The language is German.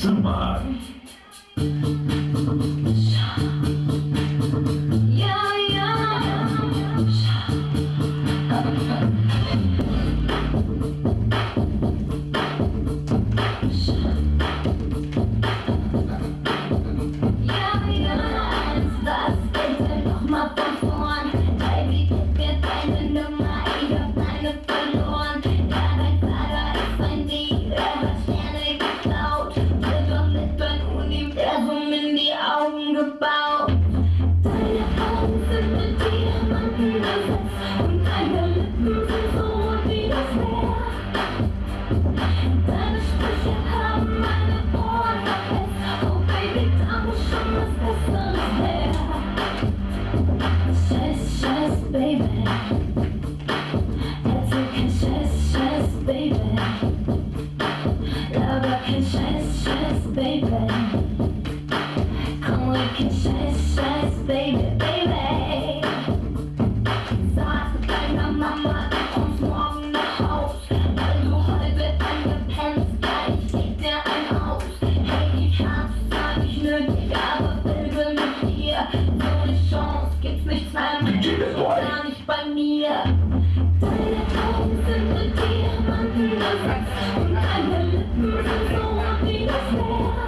Summer. Gebaut. Deine Augen sind mit Diamanten besetzt und deine Lippen sind so rot wie das Meer. Deine Sprüche haben meine Ohren verpetzt. Oh Baby, da muss schon was Besseres her. Scheiß, Scheiß, Baby. Erzähl kein Scheiß, Scheiß, Baby. Laber kein Scheiß, Scheiß, Baby. Scheiß, Baby, Baby. Sag deiner Mama, du kommst morgen nach Haus, weil du heute angepennst, ja, ich leg dir ein aus. Hey, ich hab's zwar nicht nötig, aber Baby mit dir, so eine Chance gibt's nicht zweimal, gar nicht bei mir. Deine Augen sind mit Diamanten besetzt und deine Lippen sind so rot wie das Meer.